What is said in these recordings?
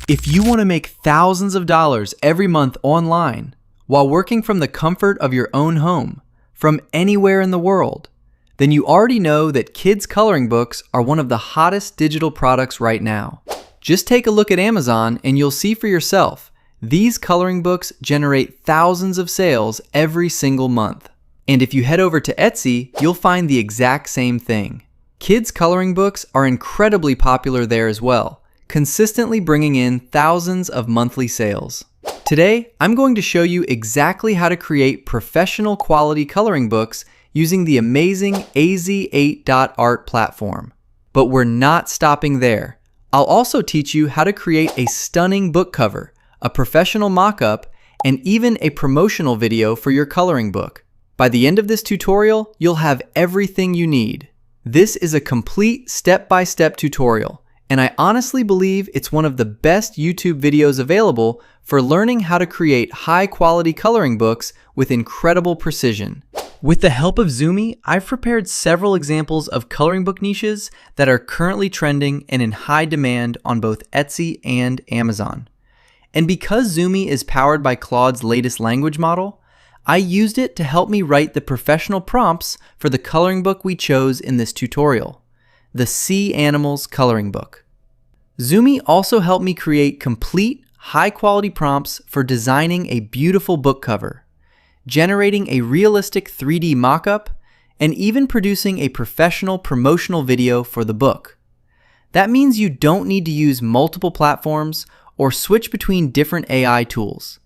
If you want to make thousands of dollars every month online while working from the comfort of your own home, from anywhere in the world, then you already know that kids' coloring books are one of the hottest digital products right now. Just take a look at Amazon and you'll see for yourself, these coloring books generate thousands of sales every single month. And if you head over to Etsy, you'll find the exact same thing. Kids' coloring books are incredibly popular there as well, consistently bringing in thousands of monthly sales. Today, I'm going to show you exactly how to create professional quality coloring books using the amazing AZ8.art platform. But we're not stopping there. I'll also teach you how to create a stunning book cover, a professional mock-up, and even a promotional video for your coloring book. By the end of this tutorial, you'll have everything you need. This is a complete step-by-step tutorial, and I honestly believe it's one of the best YouTube videos available for learning how to create high-quality coloring books with incredible precision. With the help of Zumi, I've prepared several examples of coloring book niches that are currently trending and in high demand on both Etsy and Amazon. And because Zumi is powered by Claude's latest language model, I used it to help me write the professional prompts for the coloring book we chose in this tutorial, the Sea Animals coloring book. Zumi also helped me create complete, high-quality prompts for designing a beautiful book cover, generating a realistic 3D mock-up, and even producing a professional promotional video for the book. That means you don't need to use multiple platforms or switch between different AI tools.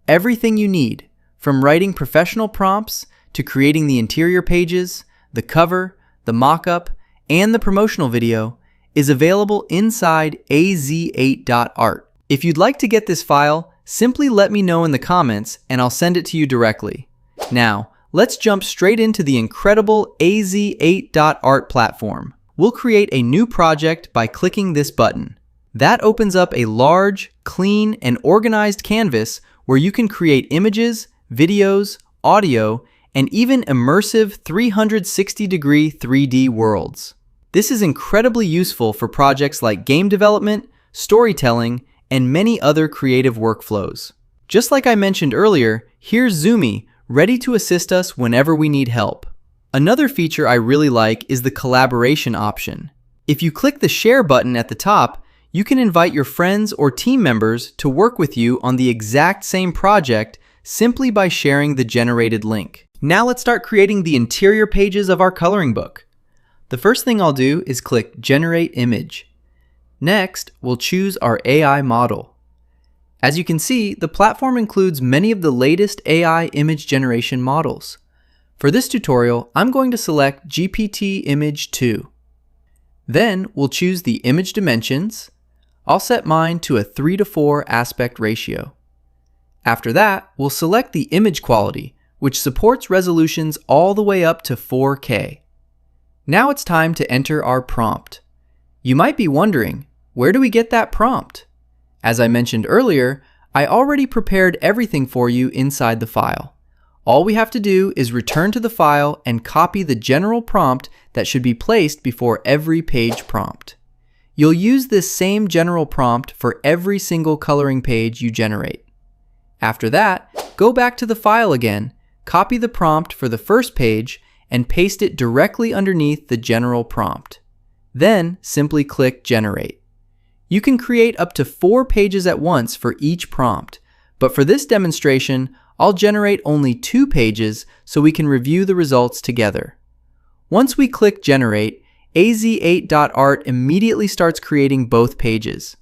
Everything you need, from writing professional prompts to creating the interior pages, the cover, the mock-up, and the promotional video, is available inside AZ8.art. If you'd like to get this file, simply let me know in the comments and I'll send it to you directly. Now, let's jump straight into the incredible AZ8.art platform. We'll create a new project by clicking this button. That opens up a large, clean, and organized canvas where you can create images, videos, audio, and even immersive 360-degree 3D worlds. This is incredibly useful for projects like game development, storytelling, and many other creative workflows. Just like I mentioned earlier, here's Zumi, ready to assist us whenever we need help. Another feature I really like is the collaboration option. If you click the share button at the top, you can invite your friends or team members to work with you on the exact same project simply by sharing the generated link. Now let's start creating the interior pages of our coloring book. The first thing I'll do is click Generate Image. Next, we'll choose our AI model. As you can see, the platform includes many of the latest AI image generation models. For this tutorial, I'm going to select GPT Image 2. Then we'll choose the image dimensions. I'll set mine to a 3:4 aspect ratio. After that, we'll select the image quality, which supports resolutions all the way up to 4K. Now it's time to enter our prompt. You might be wondering, where do we get that prompt? As I mentioned earlier, I already prepared everything for you inside the file. All we have to do is return to the file and copy the general prompt that should be placed before every page prompt. You'll use this same general prompt for every single coloring page you generate. After that, go back to the file again, copy the prompt for the first page, and paste it directly underneath the general prompt. Then simply click Generate. You can create up to 4 pages at once for each prompt, but for this demonstration, I'll generate only 2 pages so we can review the results together. Once we click Generate, AZ8.art immediately starts creating both pages.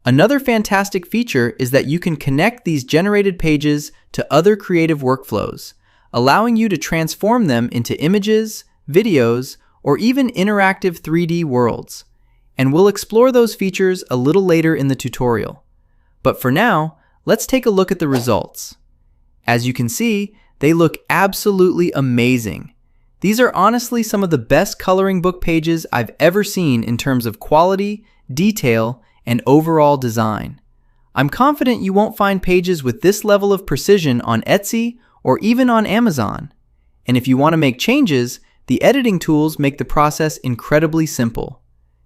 Another fantastic feature is that you can connect these generated pages to other creative workflows, allowing you to transform them into images, videos, or even interactive 3D worlds. And we'll explore those features a little later in the tutorial. But for now, let's take a look at the results. As you can see, they look absolutely amazing. These are honestly some of the best coloring book pages I've ever seen in terms of quality, detail, and overall design. I'm confident you won't find pages with this level of precision on Etsy or even on Amazon. And if you want to make changes, the editing tools make the process incredibly simple.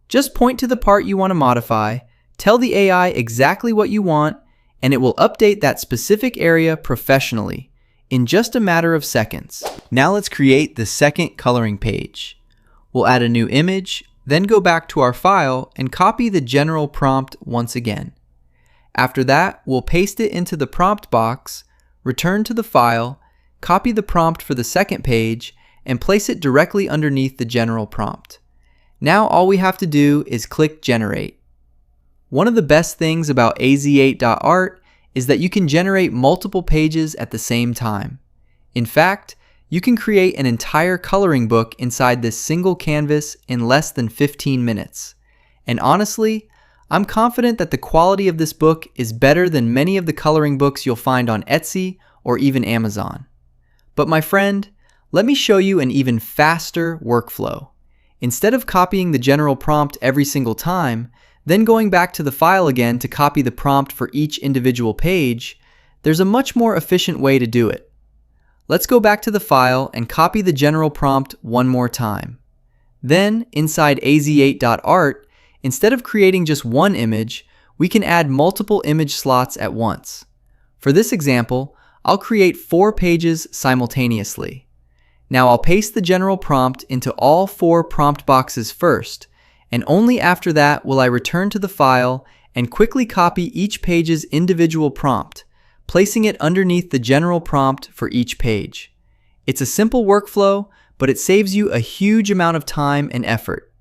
Just point to the part you want to modify, Tell the AI exactly what you want, and it will update that specific area professionally in just a matter of seconds. Now let's create the second coloring page. We'll add a new image, then go back to our file and copy the general prompt once again. After that, we'll paste it into the prompt box, return to the file, copy the prompt for the second page, and place it directly underneath the general prompt. Now all we have to do is click Generate. One of the best things about AZ8.art is that you can generate multiple pages at the same time. In fact, you can create an entire coloring book inside this single canvas in less than 15 minutes. And honestly, I'm confident that the quality of this book is better than many of the coloring books you'll find on Etsy or even Amazon. But my friend, let me show you an even faster workflow. Instead of copying the general prompt every single time, then going back to the file again to copy the prompt for each individual page, there's a much more efficient way to do it. Let's go back to the file and copy the general prompt one more time. Then, inside AZ8.art, instead of creating just one image, we can add multiple image slots at once. For this example, I'll create 4 pages simultaneously. Now I'll paste the general prompt into all 4 prompt boxes first, and only after that will I return to the file and quickly copy each page's individual prompt, placing it underneath the general prompt for each page. It's a simple workflow, but it saves you a huge amount of time and effort.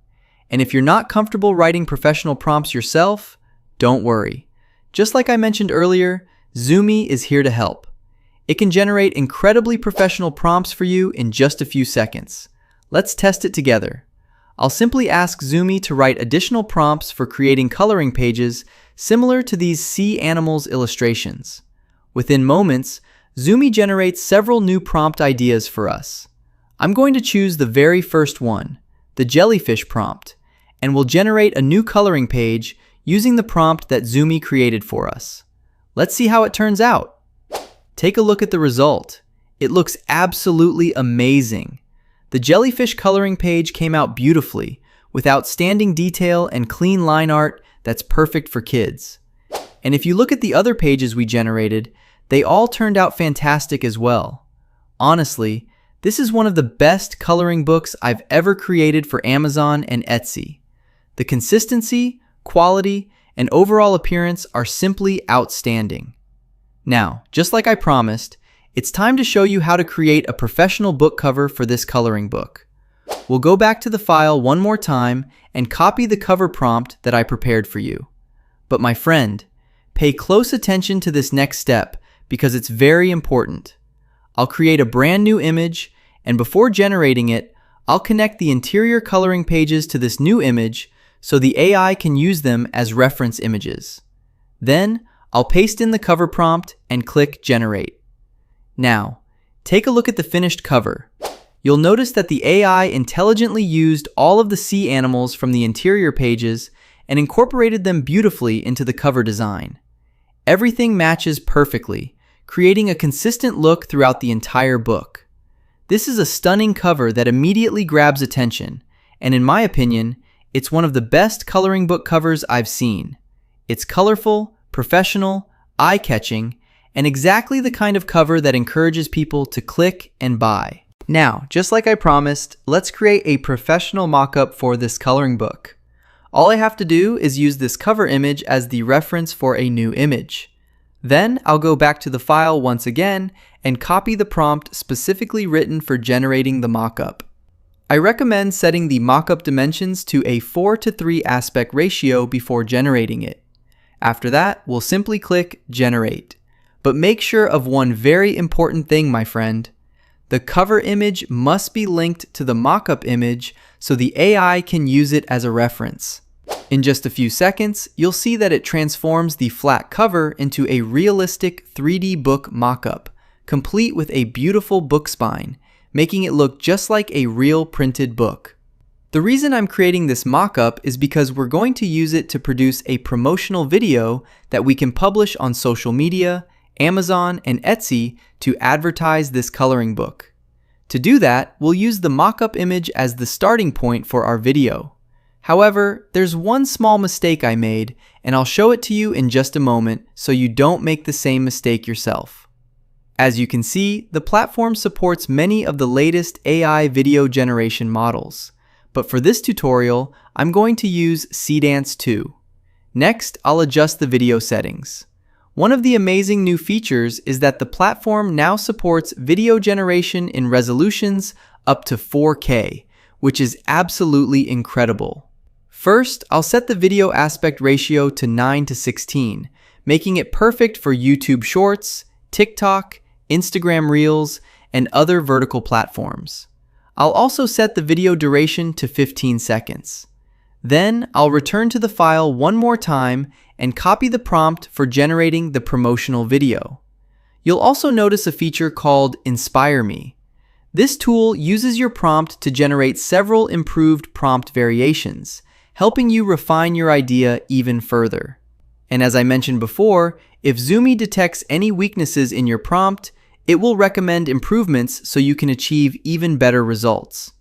And if you're not comfortable writing professional prompts yourself, don't worry. Just like I mentioned earlier, Zumi is here to help. It can generate incredibly professional prompts for you in just a few seconds. Let's test it together. I'll simply ask Zumi to write additional prompts for creating coloring pages similar to these sea animals illustrations. Within moments, Zumi generates several new prompt ideas for us. I'm going to choose the very first one, the jellyfish prompt, and we'll generate a new coloring page using the prompt that Zumi created for us. Let's see how it turns out. Take a look at the result. It looks absolutely amazing. The jellyfish coloring page came out beautifully, with outstanding detail and clean line art that's perfect for kids. And if you look at the other pages we generated, they all turned out fantastic as well. Honestly, this is one of the best coloring books I've ever created for Amazon and Etsy. The consistency, quality, and overall appearance are simply outstanding. Now, just like I promised, it's time to show you how to create a professional book cover for this coloring book. We'll go back to the file one more time and copy the cover prompt that I prepared for you. But my friend, pay close attention to this next step because it's very important. I'll create a brand new image, and before generating it, I'll connect the interior coloring pages to this new image so the AI can use them as reference images. Then, I'll paste in the cover prompt and click Generate. Now, take a look at the finished cover. You'll notice that the AI intelligently used all of the sea animals from the interior pages and incorporated them beautifully into the cover design. Everything matches perfectly, creating a consistent look throughout the entire book. This is a stunning cover that immediately grabs attention, and in my opinion, it's one of the best coloring book covers I've seen. It's colorful, professional, eye-catching, and exactly the kind of cover that encourages people to click and buy. Now, just like I promised, let's create a professional mock-up for this coloring book. All I have to do is use this cover image as the reference for a new image. Then I'll go back to the file once again and copy the prompt specifically written for generating the mock-up. I recommend setting the mock-up dimensions to a 4:3 aspect ratio before generating it. After that, we'll simply click Generate. But make sure of one very important thing, my friend. The cover image must be linked to the mock-up image so the AI can use it as a reference. In just a few seconds, you'll see that it transforms the flat cover into a realistic 3D book mock-up, complete with a beautiful book spine, making it look just like a real printed book. The reason I'm creating this mock-up is because we're going to use it to produce a promotional video that we can publish on social media, Amazon, and Etsy to advertise this coloring book. To do that, we'll use the mock-up image as the starting point for our video. However, there's one small mistake I made, and I'll show it to you in just a moment so you don't make the same mistake yourself. As you can see, the platform supports many of the latest AI video generation models, but for this tutorial, I'm going to use Seedance 2. Next, I'll adjust the video settings. One of the amazing new features is that the platform now supports video generation in resolutions up to 4K, which is absolutely incredible. First, I'll set the video aspect ratio to 9:16, making it perfect for YouTube Shorts, TikTok, Instagram Reels, and other vertical platforms. I'll also set the video duration to 15 seconds. Then, I'll return to the file one more time and copy the prompt for generating the promotional video. You'll also notice a feature called Inspire Me. This tool uses your prompt to generate several improved prompt variations, helping you refine your idea even further. And as I mentioned before, if Zumi detects any weaknesses in your prompt, it will recommend improvements so you can achieve even better results.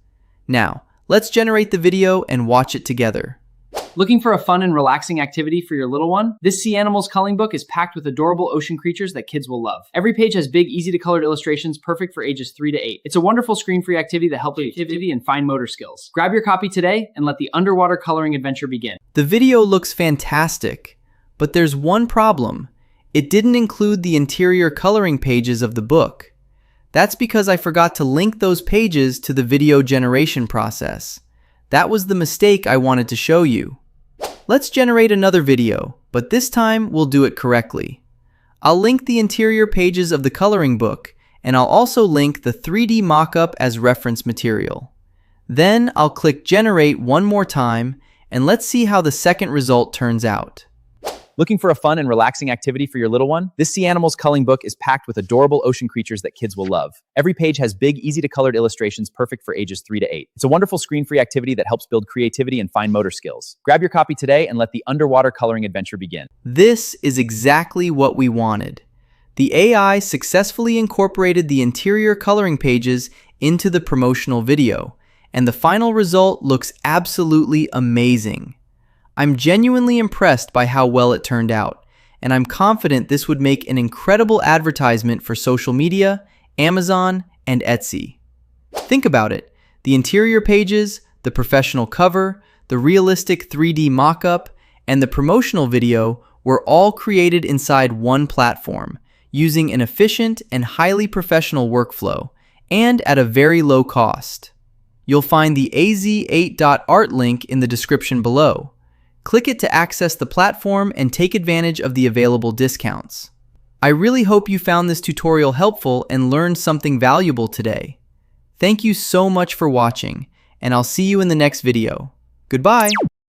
Now, let's generate the video and watch it together. Looking for a fun and relaxing activity for your little one? This Sea Animals coloring book is packed with adorable ocean creatures that kids will love. Every page has big, easy-to-color illustrations perfect for ages 3 to 8. It's a wonderful screen-free activity that helps creativity and fine motor skills. Grab your copy today and let the underwater coloring adventure begin. The video looks fantastic, but there's one problem. It didn't include the interior coloring pages of the book. That's because I forgot to link those pages to the video generation process. That was the mistake I wanted to show you. Let's generate another video, but this time we'll do it correctly. I'll link the interior pages of the coloring book, and I'll also link the 3D mockup as reference material. Then I'll click Generate one more time, and let's see how the second result turns out. Looking for a fun and relaxing activity for your little one? This Sea Animals coloring book is packed with adorable ocean creatures that kids will love. Every page has big, easy-to-colored illustrations perfect for ages 3 to 8. It's a wonderful screen-free activity that helps build creativity and fine motor skills. Grab your copy today and let the underwater coloring adventure begin. This is exactly what we wanted. The AI successfully incorporated the interior coloring pages into the promotional video, and the final result looks absolutely amazing. I'm genuinely impressed by how well it turned out, and I'm confident this would make an incredible advertisement for social media, Amazon, and Etsy. Think about it. The interior pages, the professional cover, the realistic 3D mock-up, and the promotional video were all created inside one platform, using an efficient and highly professional workflow, and at a very low cost. You'll find the AZ8.art link in the description below. Click it to access the platform and take advantage of the available discounts. I really hope you found this tutorial helpful and learned something valuable today. Thank you so much for watching, and I'll see you in the next video. Goodbye!